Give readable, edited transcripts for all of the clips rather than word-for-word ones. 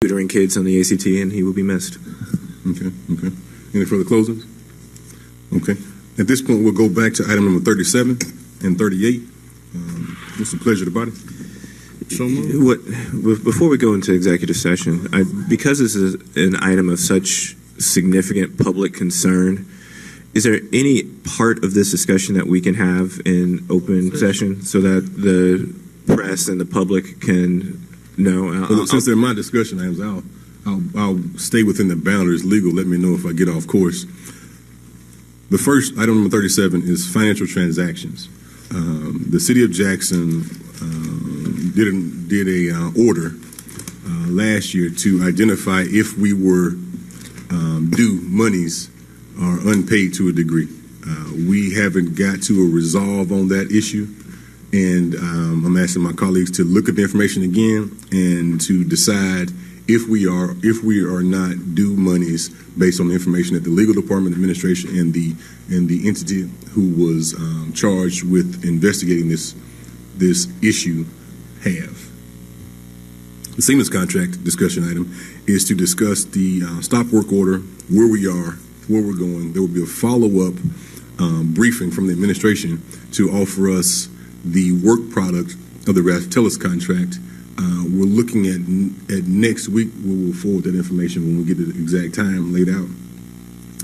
tutoring kids on the ACT, and he will be missed. Okay. Any further closings? Okay. At this point, we'll go back to item number 37 and 38. What's the pleasure of the body? Before we go into executive session, because this is an item of such significant public concern, is there any part of this discussion that we can have in open session so that the press and the public can know? Since they're my discussion items, I'll stay within the boundaries. Legal, let me know if I get off course. The first, item number 37, is financial transactions. The city of Jackson did a order last year to identify if we were due monies or unpaid to a degree. We haven't got to a resolve on that issue, and I'm asking my colleagues to look at the information again and to decide if we are not due monies based on the information that the legal department, administration, and the entity who was charged with investigating this issue have. The Siemens contract discussion item is to discuss the stop work order, where we are, where we're going. There will be a follow-up briefing from the administration to offer us the work product of the Raftellus contract. We're looking at next week. We will forward that information when we get the exact time laid out.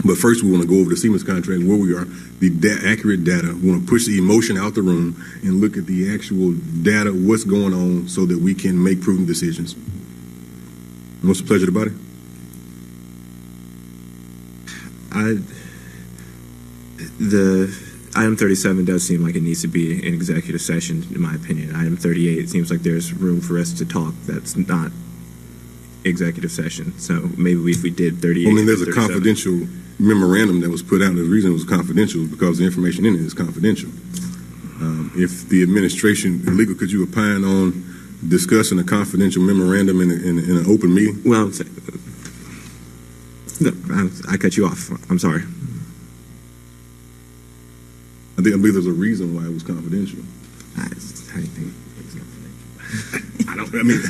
But first, we want to go over the Siemens contract, where we are, the accurate data. We want to push the emotion out the room and look at the actual data, what's going on, so that we can make prudent decisions. What's the pleasure of the body? The item 37 does seem like it needs to be an executive session, in my opinion. Item 38, it seems like there's room for us to talk that's not executive session. So maybe if we did 38. I mean, there's a confidential memorandum that was put out. The reason it was confidential is because the information in it is confidential. If the administration, legal, could you opine on discussing a confidential memorandum in an open meeting? Well, no, I cut you off. I'm sorry. I believe there's a reason why it was confidential. How do you think it's confidential? I mean,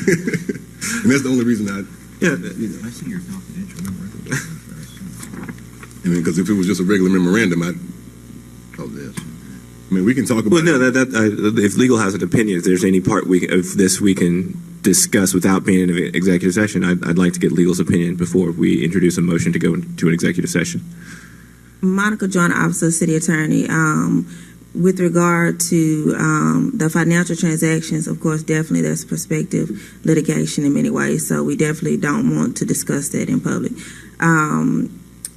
and that's the only reason I see your confidential memorandum. I mean, because if it was just a regular memorandum, I mean, we can talk about. Well, no, if legal has an opinion, if there's any part of this we can discuss without being in an executive session, I'd like to get legal's opinion before we introduce a motion to go into an executive session. Monica, Joint Officer, City Attorney. With regard to the financial transactions, of course, definitely there's prospective litigation in many ways, so we definitely don't want to discuss that in public.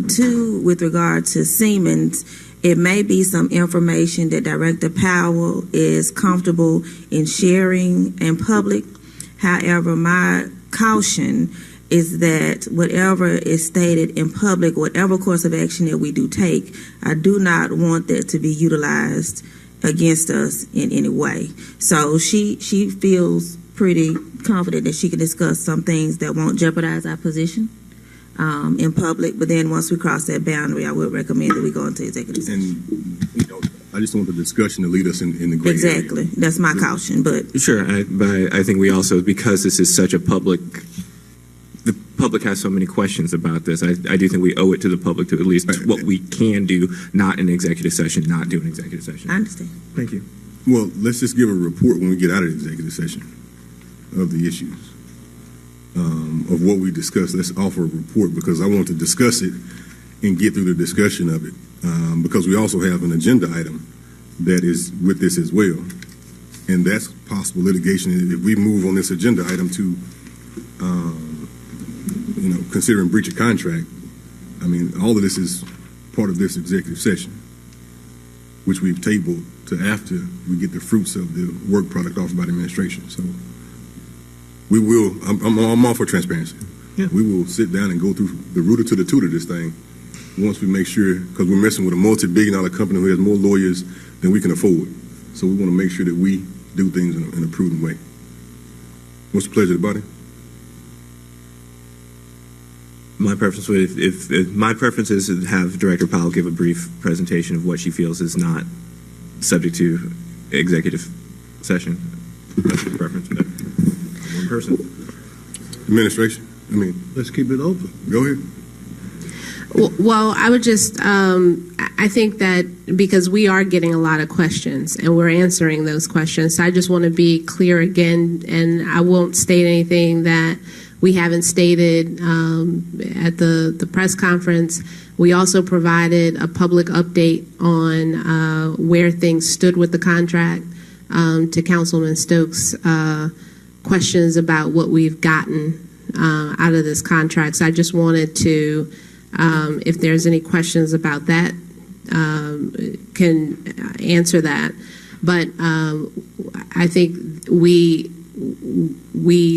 Two, with regard to Siemens, it may be some information that Director Powell is comfortable in sharing in public. However, my caution is that whatever is stated in public, whatever course of action that we do take, I do not want that to be utilized against us in any way. So she feels pretty confident that she can discuss some things that won't jeopardize our position in public. But then once we cross that boundary, I would recommend that we go into executive session. And I just want the discussion to lead us in the gray area. Exactly. That's my caution. But sure, but I think we also, because this is such a public. The public has so many questions about this. I do think we owe it to the public to at least what we can do, not in executive session, not do an executive session. I understand. Thank you. Well, let's just give a report when we get out of the executive session of the issues, of what we discussed. Let's offer a report, because I want to discuss it and get through the discussion of it, because we also have an agenda item that is with this as well, and that's possible litigation. If we move on this agenda item to considering breach of contract, I mean, all of this is part of this executive session, which we've tabled to after we get the fruits of the work product offered by the administration. So we will, I'm all for transparency. Yeah. We will sit down and go through the rooter to the tutor this thing once we make sure, because we're messing with a multi-billion-dollar company who has more lawyers than we can afford. So we want to make sure that we do things in a prudent way. What's the pleasure of the body? My preference would, if my preference is to have Director Powell give a brief presentation of what she feels is not subject to executive session. That's the preference. One person. Administration. Let's keep it open. Go ahead. Well, I would just, I think that because we are getting a lot of questions and we're answering those questions, so I just want to be clear again, and I won't state anything that we haven't stated at the press conference. We also provided a public update on where things stood with the contract to Councilman Stokes' questions about what we've gotten out of this contract. So I just wanted to, if there's any questions about that, can answer that. But I think we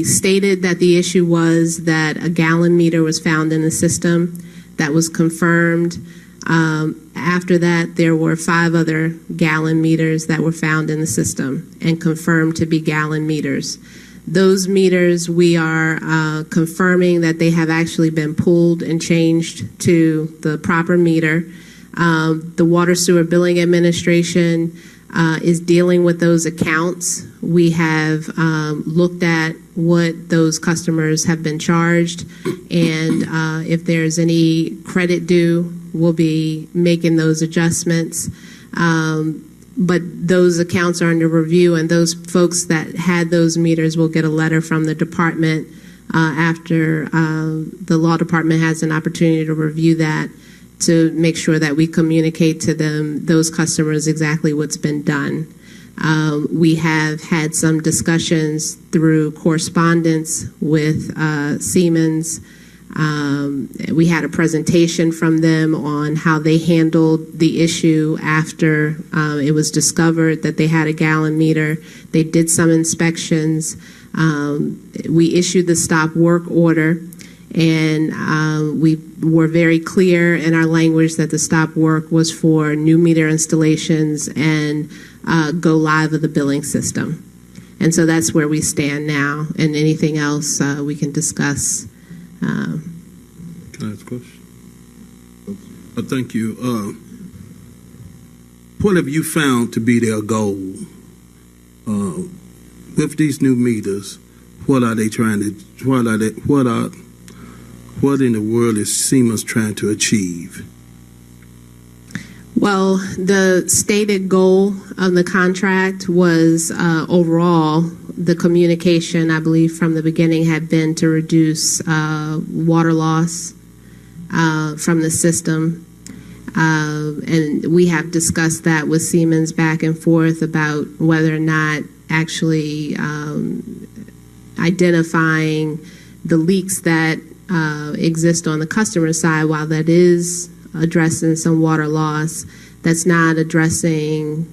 stated that the issue was that a gallon meter was found in the system. That was confirmed. After that, there were 5 other gallon meters that were found in the system and confirmed to be gallon meters. Those meters, we are confirming that they have actually been pulled and changed to the proper meter. The Water Sewer Billing Administration is dealing with those accounts. We have looked at what those customers have been charged, and if there's any credit due, we'll be making those adjustments. But those accounts are under review, and those folks that had those meters will get a letter from the department after the law department has an opportunity to review that, to make sure that we communicate to them, those customers, exactly what's been done. We have had some discussions through correspondence with Siemens. We had a presentation from them on how they handled the issue after it was discovered that they had a gallon meter. They did some inspections. We issued the stop work order, and we were very clear in our language that the stop work was for new meter installations and go live of the billing system. And so that's where we stand now, and anything else we can discuss. Can I ask a question? Thank you. What have you found to be their goal with these new meters? What are they trying to? What in the world is Siemens trying to achieve? Well, the stated goal of the contract was overall, the communication, I believe, from the beginning had been to reduce water loss from the system. And we have discussed that with Siemens back and forth about whether or not actually identifying the leaks that exist on the customer side. While that is addressing some water loss, that's not addressing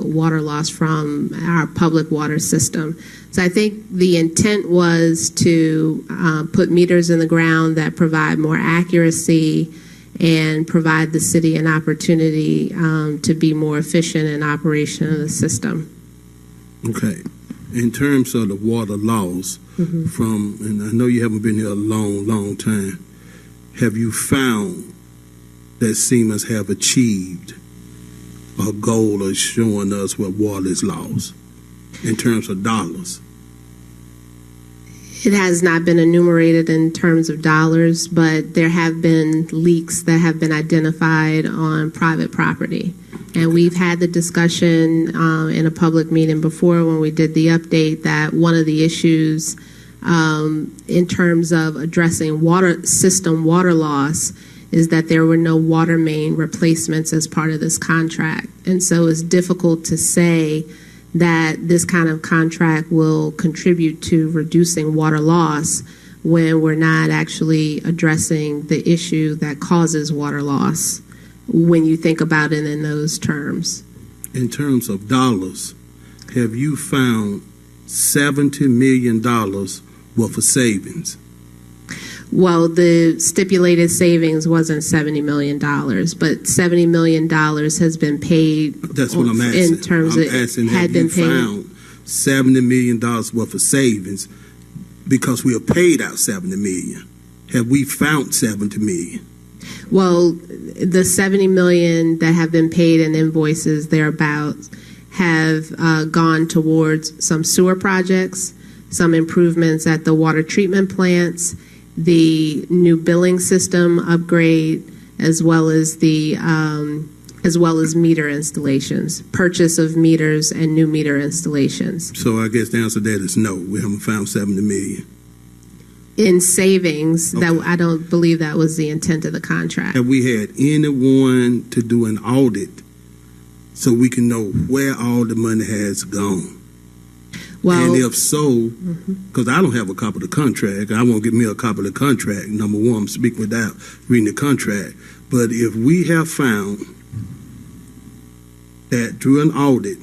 water loss from our public water system. So I think the intent was to put meters in the ground that provide more accuracy and provide the city an opportunity to be more efficient in operation of the system. Okay. In terms of the water loss, and I know you haven't been here a long time, have you found that Siemens have achieved a goal of showing us what water is lost in terms of dollars? It has not been enumerated in terms of dollars, but there have been leaks that have been identified on private property. And we've had the discussion in a public meeting before when we did the update that one of the issues in terms of addressing water system water loss is that there were no water main replacements as part of this contract. And so it's difficult to say that this kind of contract will contribute to reducing water loss when we're not actually addressing the issue that causes water loss, when you think about it in those terms. In terms of dollars, have you found $70 million worth of savings? Well, the stipulated savings wasn't $70 million, but $70 million has been paid. That's what I'm asking. In terms of asking, had have been you found $70 million worth of savings? Because we have paid out $70 million. Have we found $70 million? Well, the $70 million that have been paid in invoices thereabouts have gone towards some sewer projects, some improvements at the water treatment plants, the new billing system upgrade, as well as meter installations, purchase of meters and new meter installations. So I guess the answer to that is no. We haven't found 70 million. In savings, Okay. that I don't believe that was the intent of the contract. Have we had anyone to do an audit so we can know where all the money has gone? Well, And if so, because I don't have a copy of the contract, I won't give me a copy of the contract. Number one, I'm speaking without reading the contract. But if we have found that through an audit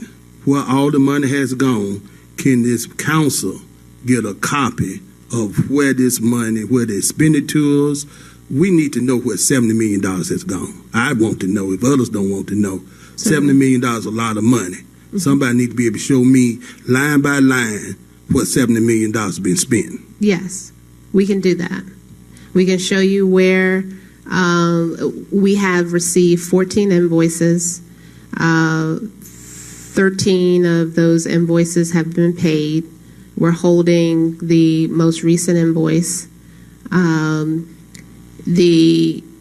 where all the money has gone, can this council get a copy of where this money, where the expenditures? We need to know where $70 million has gone. I want to know if others don't want to know. $70 million is a lot of money. Somebody needs to be able to show me line by line what $70 million has been spent. yes, we can do that. We can show you where we have received 14 invoices. 13 of those invoices have been paid. We're holding the most recent invoice.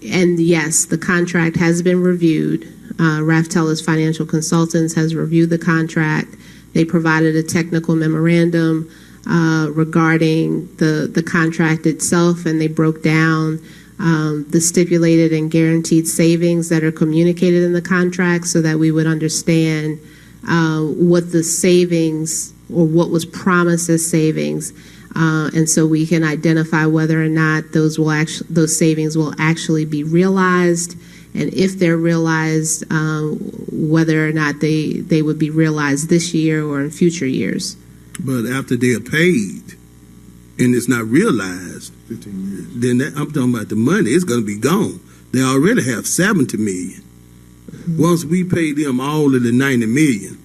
And yes, the contract has been reviewed. Raftellus Financial Consultants has reviewed the contract. They provided a technical memorandum regarding the contract itself, and they broke down the stipulated and guaranteed savings that are communicated in the contract so that we would understand what the savings or what was promised as savings, and so we can identify whether or not those savings will actually be realized, and if they're realized, whether or not they would be realized this year or in future years. But after they're paid and it's not realized, 15 years. then I'm talking about the money. It's going to be gone. They already have 70 million. Once we pay them all of the 90 million,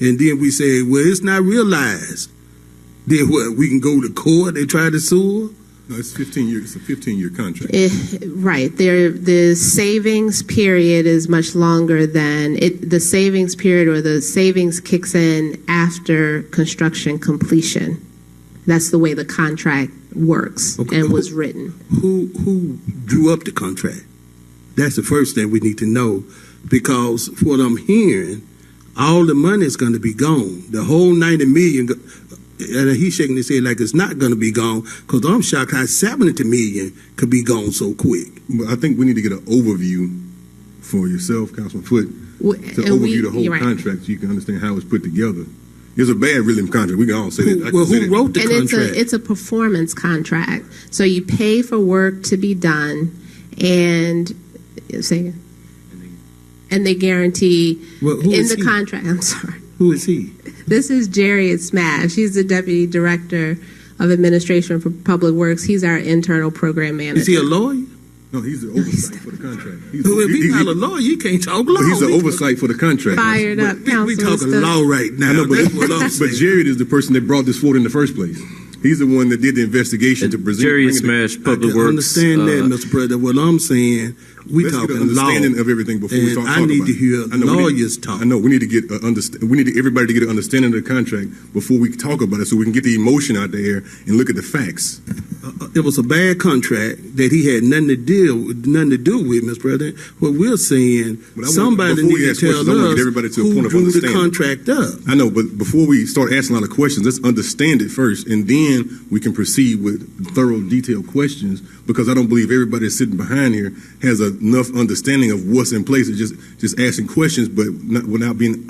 and then we say, well, it's not realized, then what? We can go to court and try to sue? No, it's 15 years. It's a 15-year contract. Right. The savings period is much longer than the savings period, or the savings kicks in after construction completion. That's the way the contract works and was written. Who drew up the contract? That's the first thing we need to know, because what I'm hearing, all the money is going to be gone. The whole 90 million, and he's shaking his head like it's not going to be gone, because I'm shocked how 70 million could be gone so quick. But I think we need to get an overview for yourself, Councilman Foote, to overview the whole contract so you can understand how it's put together. It's a bad rhythm contract. We can all say that. Well, who wrote the contract? It's a performance contract. So you pay for work to be done, and they guarantee in the contract. I'm sorry. Who is he? This is Jerry Smash. He's the Deputy Director of Administration for Public Works. He's our internal program manager. Is he a lawyer? No, he's the oversight for the contract. If he's not a lawyer, he can't talk law. But he's the oversight for the contract. Fired up, We talking law right now. I know, but, That's what I'm but saying. Jared is the person that brought this forward in the first place. He's the one that did the investigation to present. Jerry Smash, Public I Works. understand that, Mr. President. What I'm saying, we Let's get talking an law. understanding of everything before we And talk I need about to it. hear I know, lawyers talk. I know we need to get we need everybody to get an understanding of the contract before we talk about it, so we can get the emotion out there and look at the facts. It was a bad contract that he had nothing to do with, Mr. President. What we're saying, But I want- somebody before we needs to ask tell questions, I want to us get everybody to a who point of drew the understanding. contract up. I know, but before we start asking a lot of questions, let's understand it first, and then we can proceed with thorough, detailed questions, because I don't believe everybody that's sitting behind here has enough understanding of what's in place. It's just asking questions, but without being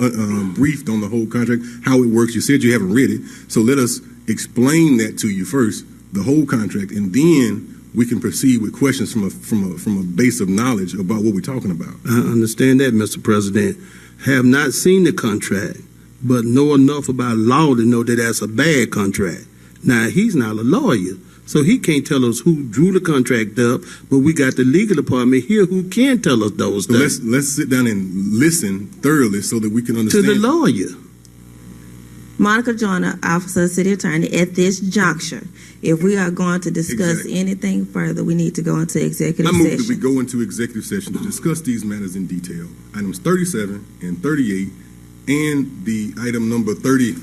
briefed on the whole contract, how it works. You said you haven't read it, so let us explain that to you first, the whole contract, and then we can proceed with questions from a base of knowledge about what we're talking about. I understand that, Mr. President. Have not seen the contract, but know enough about law to know that that's a bad contract. Now, he's not a lawyer, so he can't tell us who drew the contract up, but we got the legal department here who can tell us those So things. let's sit down and listen thoroughly so that we can To understand. the lawyer. Monica Joyner, Officer of City Attorney, at this juncture, if we are going to discuss Exactly. anything further, we need to go into executive I move that we session. go into executive session to discuss these matters in detail. Items 37 and 38, and the item number 30.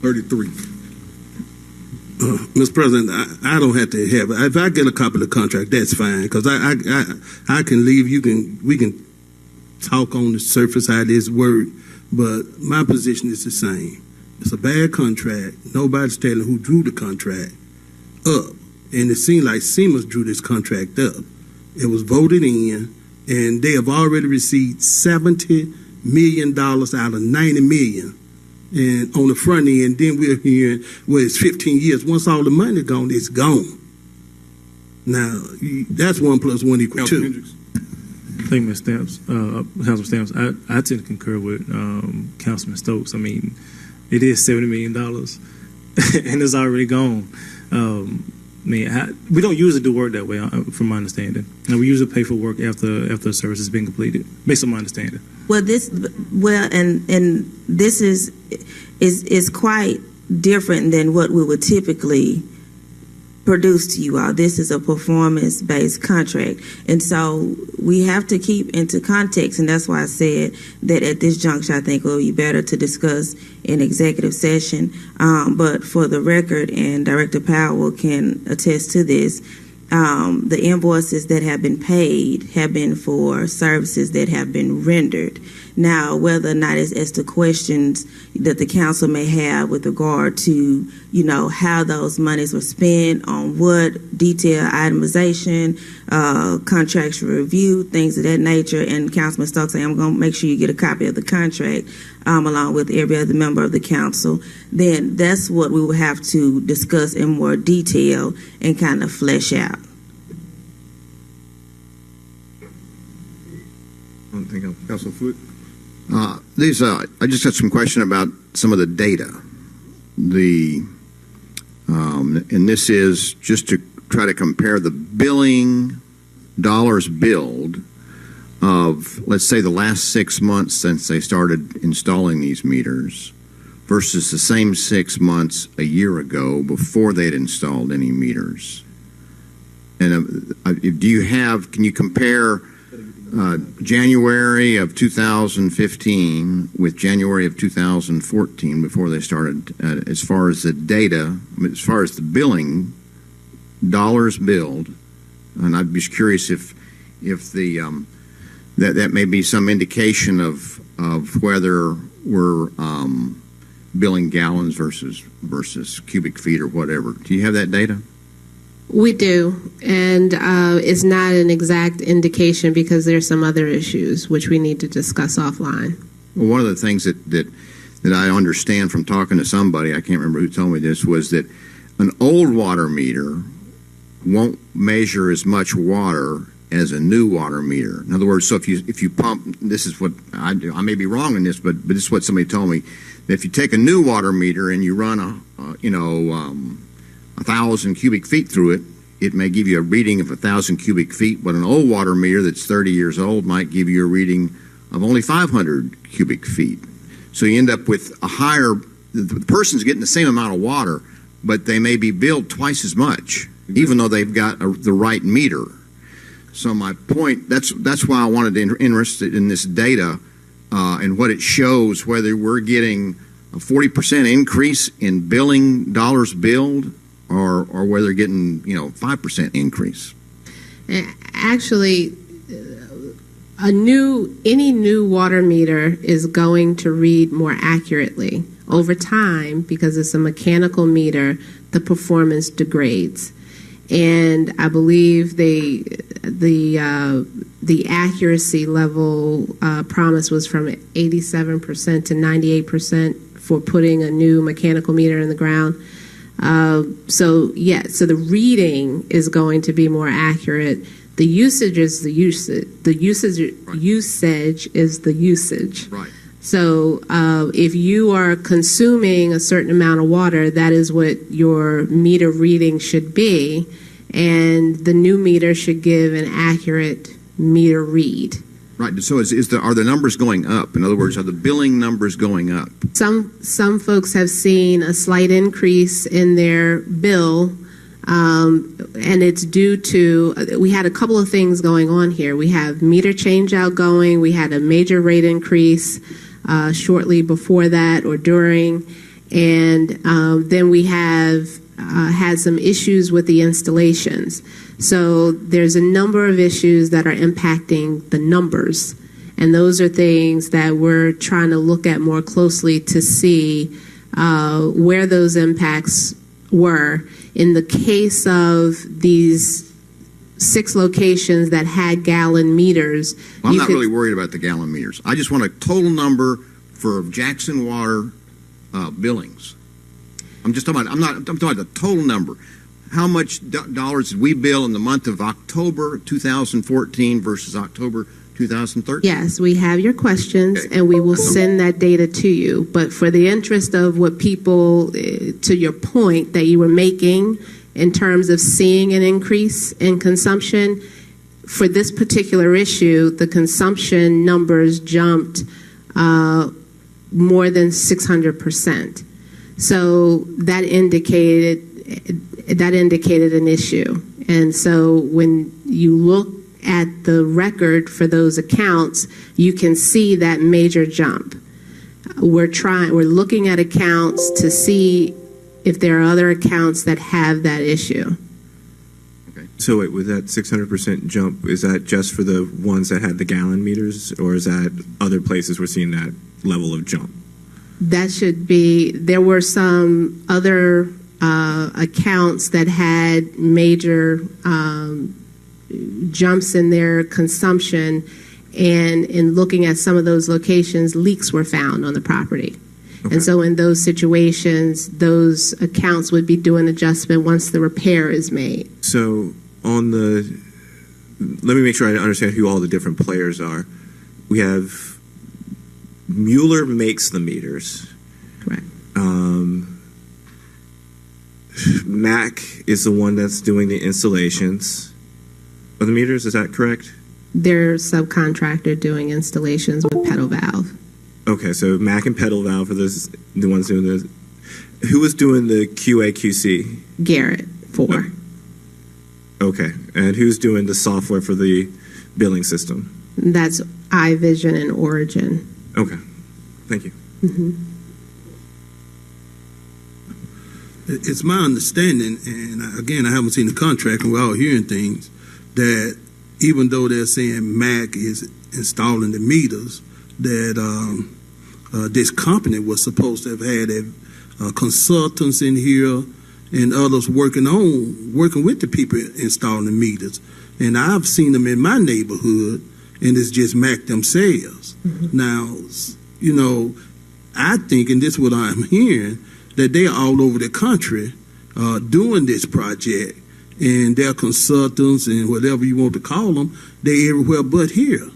33. Mr. President, I don't have to have it. If I get a copy of the contract, that's fine, because I can leave. We can talk on the surface how this work, but my position is the same. It's a bad contract. Nobody's telling who drew the contract up, and it seemed like Siemens drew this contract up. It was voted in, and they have already received $70 million out of $90 million. And on the front end, then we're hearing, well, it's 15 years. Once all the money gone, it's gone. Now, that's 1 + 1 = 2. Thank you, Ms. Stamps. Councilman Stamps, I tend to concur with Councilman Stokes. I mean, it is $70 million, and it's already gone. We don't usually do work that way, from my understanding. And we usually pay for work after a service has been completed, based on my understanding. Well, this is quite different than what we would typically produce to you all. This is a performance-based contract, and so we have to keep into context, and that's why I said that at this juncture I think it would be better to discuss in executive session. But for the record, and Director Powell can attest to this, the invoices that have been paid have been for services that have been rendered. Now, whether or not it's as to questions that the council may have with regard to, how those monies were spent, on what, detailed itemization, contractual review, things of that nature, and Councilman Stokes saying, I'm going to make sure you get a copy of the contract along with every other member of the council, then that's what we will have to discuss in more detail and kind of flesh out. Councilman Foote? I just had some question about some of the data. And this is just to try to compare the billing dollars billed of, let's say, the last 6 months since they started installing these meters versus the same 6 months a year ago before they'd installed any meters. And can you compare January of 2015 with January of 2014 before they started, as far as the data, as far as the billing, dollars billed, and I'd be curious if that may be some indication of whether we're billing gallons versus cubic feet or whatever. Do you have that data? We do, and it's not an exact indication because there's some other issues which we need to discuss offline. Well, one of the things that I understand from talking to somebody, I can't remember who told me this, was that an old water meter won't measure as much water as a new water meter. In other words, so if you pump, this is what I do. I may be wrong in this, but this is what somebody told me. That if you take a new water meter and you run 1,000 cubic feet through it, it may give you a reading of 1,000 cubic feet, but an old water meter that's 30 years old might give you a reading of only 500 cubic feet. So you end up with a higher, the person's getting the same amount of water, but they may be billed twice as much, even though they've got the right meter. So my point, that's why I wanted to interested in this data and what it shows, whether we're getting a 40% increase in billing dollars billed or whether they're getting 5% increase. Actually, any new water meter is going to read more accurately over time because it's a mechanical meter. The performance degrades, and I believe the accuracy level promise was from 87% to 98% for putting a new mechanical meter in the ground. So the reading is going to be more accurate. The usage is the usage. The usage is the usage. Right. So if you are consuming a certain amount of water, that is what your meter reading should be, and the new meter should give an accurate meter read. Right. So are the numbers going up? In other words, are the billing numbers going up? Some folks have seen a slight increase in their bill, and it's due to, we had a couple of things going on here. We have meter change out going. We had a major rate increase shortly before that or during, And then we have had some issues with the installations. So there's a number of issues that are impacting the numbers. And those are things that we're trying to look at more closely to see where those impacts were. In the case of these 6 locations that had gallon meters. Well, I'm not really worried about the gallon meters. I just want a total number for Jackson Water billings. I'm just talking about, I'm talking about the total number. How much dollars did we bill in the month of October 2014 versus October 2013? Yes, we have your questions, Okay. and we will send that data to you. But for the interest of what people, to your point that you were making in terms of seeing an increase in consumption, for this particular issue, the consumption numbers jumped more than 600%. So that indicated an issue. And so when you look at the record for those accounts, you can see that major jump. We're looking at accounts to see if there are other accounts that have that issue. So wait, with that 600% jump, is that just for the ones that had the gallon meters, or is that other places we're seeing that level of jump? That should be, there were some other accounts that had major jumps in their consumption, and in looking at some of those locations, leaks were found on the property. Okay. And so in those situations, those accounts would be doing adjustment once the repair is made. So let me make sure I understand who all the different players are. We have Mueller makes the meters. Correct. Mac is the one that's doing the installations of the meters. Is that correct? Their subcontractor doing installations with pedal valve. Okay, so Mac and pedal valve are the ones doing the. Who was doing the QA/QC? Garrett, 4. Okay, and who's doing the software for the billing system? That's iVision and Origin. Okay, thank you. Mm-hmm. It's my understanding, and again, I haven't seen the contract, and we're all hearing things, that even though they're saying MAC is installing the meters, that this company was supposed to have had consultants in here and others working with the people installing the meters. And I've seen them in my neighborhood, and it's just MAC themselves. Mm-hmm. Now, I think, and this is what I'm hearing, that they're all over the country doing this project, and their consultants and whatever you want to call them, they're everywhere but here.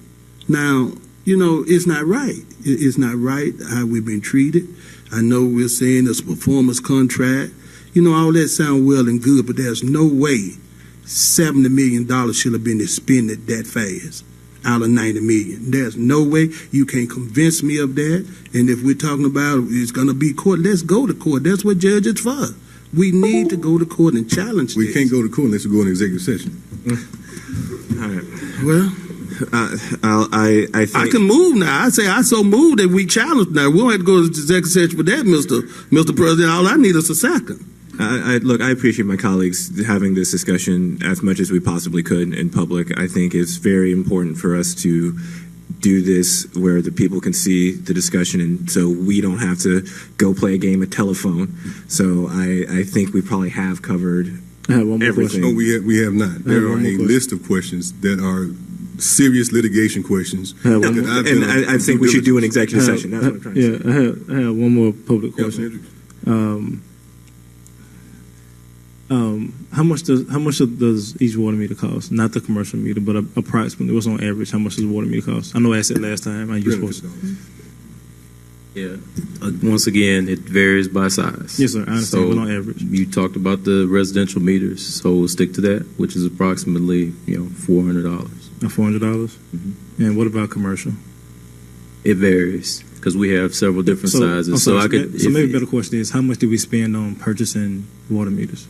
Now, it's not right. It's not right how we've been treated. I know we're saying it's a performance contract. All that sounds well and good, but there's no way $70 million should have been expended that fast out of $90 million. There's no way. You can't convince me of that. And if we're talking about it's going to be court, let's go to court. That's what judges for. We need to go to court and challenge this. We can't go to court unless we go in executive session. All right. Well, I think I can move now. I say I so move that we challenge now. We don't have to go to executive session for that, Mr. President. All I need is a second. Look, I appreciate my colleagues having this discussion as much as we possibly could in public. I think it's very important for us to do this where the people can see the discussion, and so we don't have to go play a game of telephone. So I think we probably have covered I have one more everything. No, we have not. There are a list of questions that are serious litigation questions. I think we should do an executive session. That's what I'm trying to say. I have one more public question. How much does each water meter cost? Not the commercial meter, but approximately, what's on average? How much does a water meter cost? I know I said last time. Yeah. Once again, it varies by size. Yes, sir. I understand. So but on average, you talked about the residential meters, so we'll stick to that, which is approximately $400. $400. Mm-hmm. And what about commercial? It varies because we have several different sizes. So maybe a better question is, how much do we spend on purchasing water meters?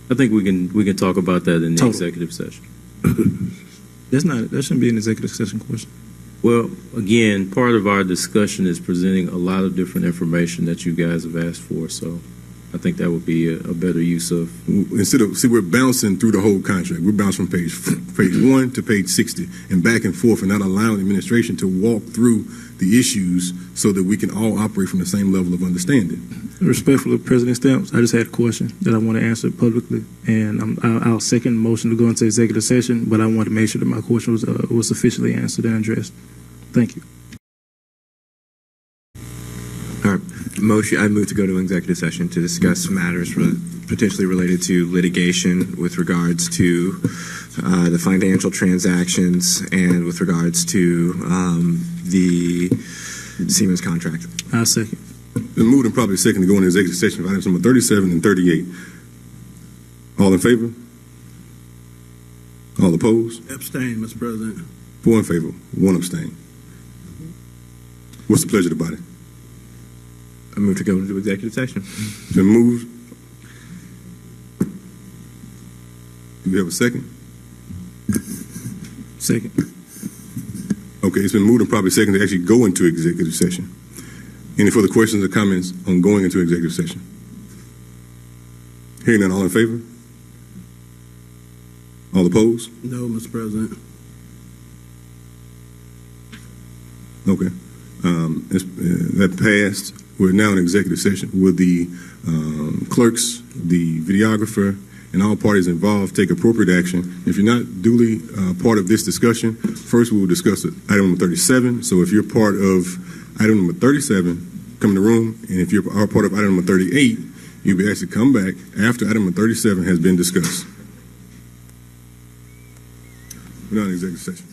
I think we can talk about that in the Total. executive session. That shouldn't be an executive session question. Well, again, part of our discussion is presenting a lot of different information that you guys have asked for, so I think that would be a better use of. Instead of, see, we're bouncing through the whole contract. We're bouncing from page 1 to page 60 and back and forth, and not allowing the administration to walk through the issues so that we can all operate from the same level of understanding. Respectfully, President Stamps, I just had a question that I want to answer publicly, and I'll second the motion to go into executive session, but I want to make sure that my question was sufficiently answered and addressed. Thank you. All right. Motion. I move to go to executive session to discuss matters potentially related to litigation with regards to the financial transactions and with regards to the Siemens contract. I'll second. Been moved and probably second to go into executive session for items number 37 and 38. All in favor? All opposed? Abstain, Mr. President. 4 in favor, 1 abstain. What's the pleasure of the body? I move to go into executive session. Been moved. Do we have a second? Second. Okay, it's been moved and probably second to actually go into executive session. Any further questions or comments on going into executive session? Hearing none, all in favor? All opposed? No, Mr. President. Okay. That passed. We're now in executive session. Will the clerks, the videographer, and all parties involved take appropriate action? If you're not duly part of this discussion, first we will discuss item number 37. So if you're part of item number 37, come in the room. And if you're part of item number 38, you'll be asked to come back after item number 37 has been discussed. We're now in executive session.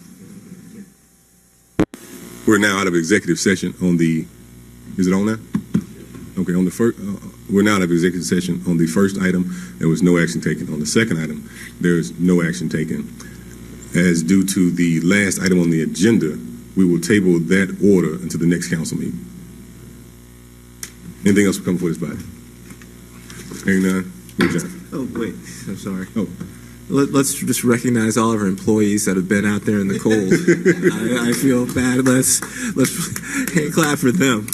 We're now out of executive session on the, is it on now? Okay, on the first, we're now out of executive session on the first item. There was no action taken. On the second item, there's no action taken. As due to the last item on the agenda, we will table that order until the next council meeting. Anything else will come before this body? Hearing none, we adjourn. Oh, wait. I'm sorry. Oh. Let's just recognize all of our employees that have been out there in the cold. I feel bad. Let's hand clap for them.